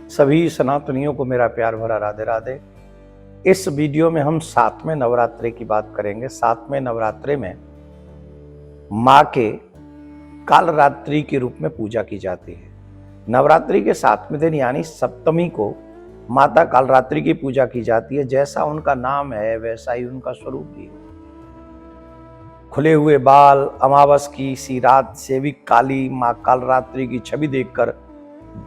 सभी सनातनियों को मेरा प्यार भरा राधे राधे। इस वीडियो में हम 7वें नवरात्रि की बात करेंगे। 7वें नवरात्रि में माँ के कालरात्रि के रूप में पूजा की जाती है। नवरात्रि के 7वें दिन यानी सप्तमी को माता कालरात्रि की पूजा की जाती है। जैसा उनका नाम है वैसा ही उनका स्वरूप भी है। खुले हुए बाल, अमावस की सी रात सेवी काली माँ कालरात्रि की छवि देखकर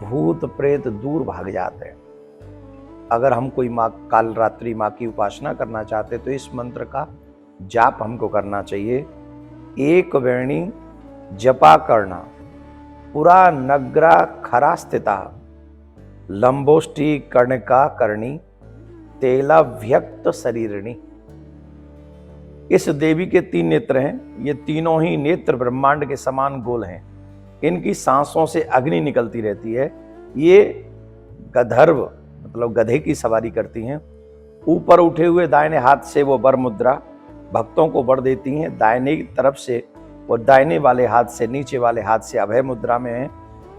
भूत प्रेत दूर भाग जाते हैं। अगर हम कोई माँ कालरात्रि माँ की उपासना करना चाहते तो इस मंत्र का जाप हमको करना चाहिए। एक वेणी जपा करना, पुरा नग्रा खरा स्थिता, लंबोष्टि कर्णिका करणी, तेला व्यक्त शरीरणी। इस देवी के 3 नेत्र हैं। ये तीनों ही नेत्र ब्रह्मांड के समान गोल हैं। इनकी सांसों से अग्नि निकलती रहती है। ये गंधर्व मतलब गधे की सवारी करती हैं। ऊपर उठे हुए दाहिने हाथ से वो वर मुद्रा भक्तों को वर देती हैं। दाहिने की तरफ से वो दाहिने वाले हाथ से नीचे वाले हाथ से अभय मुद्रा में है,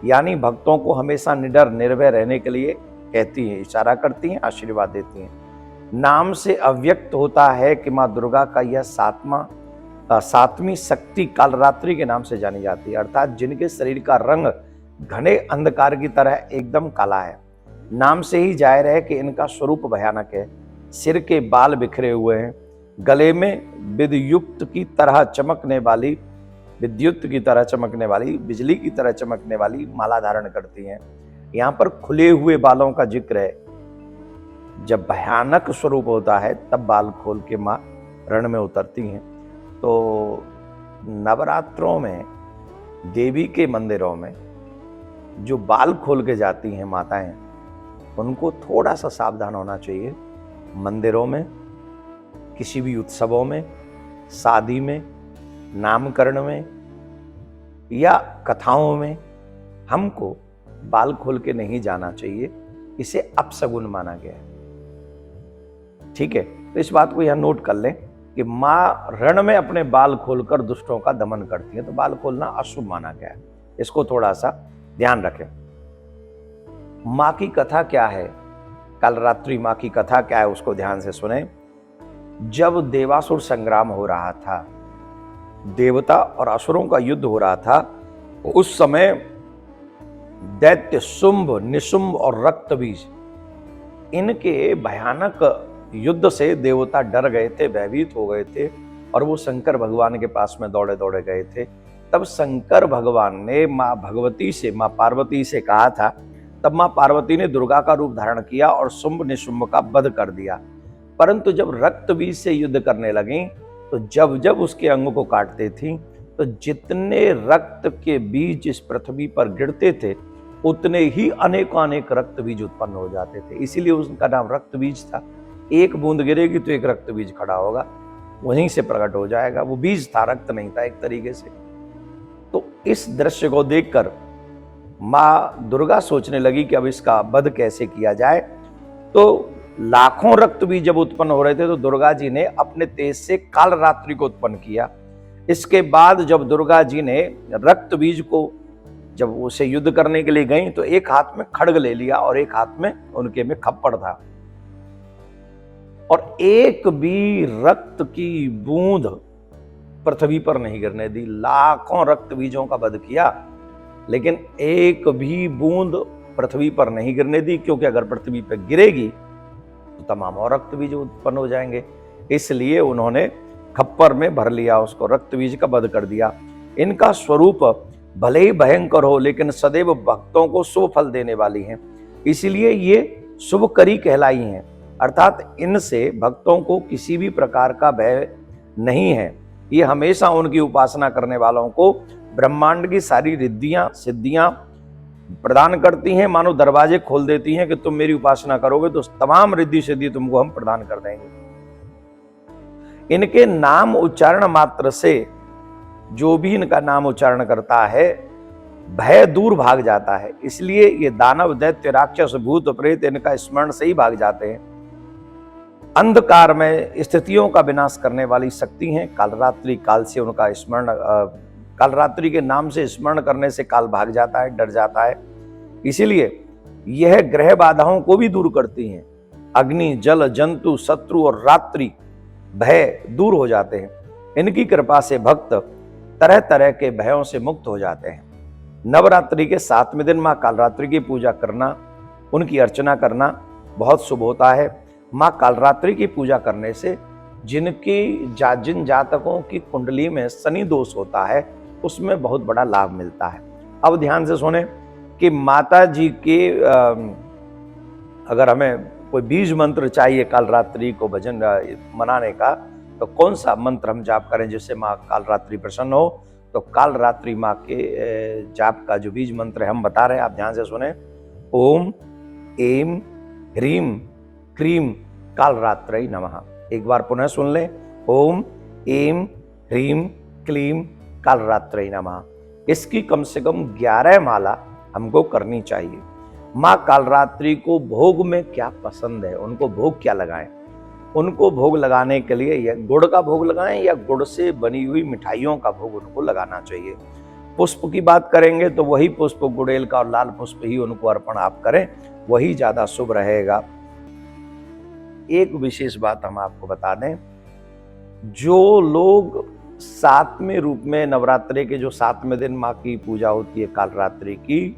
यानी भक्तों को हमेशा निडर निर्भय रहने के लिए कहती हैं, इशारा करती हैं, आशीर्वाद देती हैं। नाम से अव्यक्त होता है कि माँ दुर्गा का यह 7वीं शक्ति कालरात्रि के नाम से जानी जाती है, अर्थात जिनके शरीर का रंग घने अंधकार की तरह एकदम काला है। नाम से ही जाहिर है कि इनका स्वरूप भयानक है। सिर के बाल बिखरे हुए हैं, गले में विद्युत की तरह चमकने वाली बिजली की तरह चमकने वाली माला धारण करती हैं। यहाँ पर खुले हुए बालों का जिक्र है। जब भयानक स्वरूप होता है तब बाल खोल के माँ रण में उतरती हैं। तो नवरात्रों में देवी के मंदिरों में जो बाल खोल के जाती हैं माताएं, उनको थोड़ा सा सावधान होना चाहिए। मंदिरों में, किसी भी उत्सवों में, शादी में, नामकरण में या कथाओं में हमको बाल खोल के नहीं जाना चाहिए। इसे अपशगुन माना गया है। ठीक है, तो इस बात को यहां नोट कर लें कि माँ रण में अपने बाल खोलकर दुष्टों का दमन करती है, तो बाल खोलना अशुभ माना गया है। इसको थोड़ा सा ध्यान रखें। माँ की कथा क्या है, कालरात्रि माँ की कथा क्या है, उसको ध्यान से सुने। जब देवासुर संग्राम हो रहा था, देवता और असुरों का युद्ध हो रहा था, उस समय दैत्य शुंभ, निशुंभ और रक्तबीज, इनके भयानक युद्ध से देवता डर गए थे, भयभीत हो गए थे और वो शंकर भगवान के पास में दौड़े दौड़े गए थे। तब शंकर भगवान ने माँ भगवती से, माँ पार्वती से कहा था। तब माँ पार्वती ने दुर्गा का रूप धारण किया और शुंभ निशुंभ का वध कर दिया। परंतु जब रक्तबीज से युद्ध करने लगी तो जब जब उसके अंग को काटते थी तो जितने रक्त के बीज इस पृथ्वी पर गिरते थे उतने ही अनेक रक्त बीज उत्पन्न हो जाते थे। इसीलिए उसका नाम रक्त बीज था। एक बूंद गिरेगी तो एक रक्त बीज खड़ा होगा, वहीं से प्रकट हो जाएगा। वो बीज था, रक्त नहीं था एक तरीके से। तो इस दृश्य को देखकर माँ दुर्गा सोचने लगी कि अब इसका वध कैसे किया जाए। तो लाखों रक्त बीज जब उत्पन्न हो रहे थे तो दुर्गा जी ने अपने तेज से कालरात्रि को उत्पन्न किया। इसके बाद जब दुर्गा जी ने रक्त बीज को, जब उसे युद्ध करने के लिए गई तो एक हाथ में खड्ग ले लिया और एक हाथ में उनके में खप्पड़ था, और एक भी रक्त की बूंद पृथ्वी पर नहीं गिरने दी। लाखों रक्त बीजों का वध किया लेकिन एक भी बूंद पृथ्वी पर नहीं गिरने दी, क्योंकि अगर पृथ्वी पर गिरेगी तो तमाम और रक्त बीज उत्पन्न हो जाएंगे। इसलिए उन्होंने खप्पर में भर लिया, उसको रक्त बीज का वध कर दिया। इनका स्वरूप भले ही भयंकर हो लेकिन सदैव भक्तों को शुभ फल देने वाली हैं, इसीलिए ये शुभकरी कहलाई हैं। अर्थात इनसे भक्तों को किसी भी प्रकार का भय नहीं है। ये हमेशा उनकी उपासना करने वालों को ब्रह्मांड की सारी रिद्धियां सिद्धियां प्रदान करती हैं। मानो दरवाजे खोल देती हैं कि तुम मेरी उपासना करोगे तो तमाम रिद्धि सिद्धि तुमको हम प्रदान कर देंगे। इनके नाम उच्चारण मात्र से जो भी इनका नाम उच्चारण करता है भय दूर भाग जाता है। इसलिए ये दानव, दैत्य, राक्षस, भूत, प्रेत इनका स्मरण से ही भाग जाते हैं। अंधकार में स्थितियों का विनाश करने वाली शक्ति हैं। कालरात्रि काल से उनका स्मरण, कालरात्रि के नाम से स्मरण करने से काल भाग जाता है, डर जाता है। इसीलिए यह ग्रह बाधाओं को भी दूर करती हैं। अग्नि, जल, जंतु, शत्रु और रात्रि भय दूर हो जाते हैं। इनकी कृपा से भक्त तरह तरह के भयों से मुक्त हो जाते हैं। नवरात्रि के 7वें दिन मां कालरात्रि की पूजा करना, उनकी अर्चना करना बहुत शुभ होता है। मां कालरात्रि की पूजा करने से जिन जातकों की कुंडली में शनि दोष होता है उसमें बहुत बड़ा लाभ मिलता है। अब ध्यान से सुने कि माता जी के अगर हमें कोई बीज मंत्र चाहिए कालरात्रि को भजन मनाने का, तो कौन सा मंत्र हम जाप करें जिससे माँ कालरात्रि प्रसन्न हो? तो कालरात्रि माँ के जाप का जो बीज मंत्र है हम बता रहे हैं, आप ध्यान से सुने। ओम एम ह्रीम क्रीम कालरात्रि नमः। एक बार पुनः सुन लें। ओम एम ह्रीम क्लीम कालरात्रि नमः। इसकी कम से कम 11 माला हमको करनी चाहिए। माँ कालरात्रि को भोग में क्या पसंद है, उनको भोग क्या लगाएं? उनको भोग लगाने के लिए या गुड़ का भोग लगाएं या गुड़ से बनी हुई मिठाइयों का भोग उनको लगाना चाहिए। पुष्प की बात करेंगे तो वही पुष्प, गुड़ेल का और लाल पुष्प ही उनको अर्पण आप करें, वही ज्यादा शुभ रहेगा। एक विशेष बात हम आपको बता दें, जो लोग 7वें रूप में नवरात्रि के जो 7वें दिन माँ की पूजा होती है कालरात्रि की,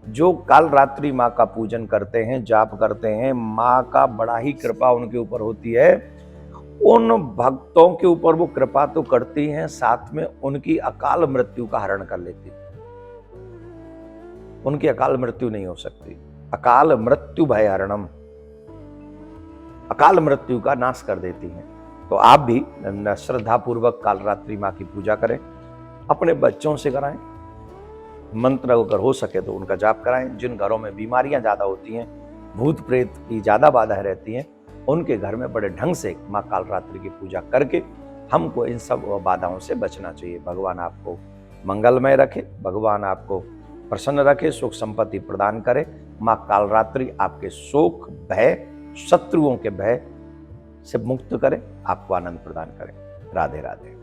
जो कालरात्रि माँ का पूजन करते हैं, जाप करते हैं, माँ का बड़ा ही कृपा उनके ऊपर होती है। उन भक्तों के ऊपर वो कृपा तो करती हैं, साथ में उनकी अकाल मृत्यु का हरण कर लेती है। उनकी अकाल मृत्यु नहीं हो सकती। अकाल मृत्यु भय हरणम, अकाल मृत्यु का नाश कर देती हैं। तो आप भी श्रद्धा पूर्वक कालरात्रि माँ की पूजा करें, अपने बच्चों से कराएं, मंत्र अगर हो सके तो उनका जाप कराएं। जिन घरों में बीमारियां ज्यादा होती हैं, भूत प्रेत की ज्यादा बाधाएं रहती हैं, उनके घर में बड़े ढंग से माँ कालरात्रि की पूजा करके हमको इन सब बाधाओं से बचना चाहिए। भगवान आपको मंगलमय रखे, भगवान आपको प्रसन्न रखे, सुख संपत्ति प्रदान करे। माँ कालरात्रि आपके शोक, भय, शत्रुओं के भय से मुक्त करे, आपको आनंद प्रदान करे। राधे राधे।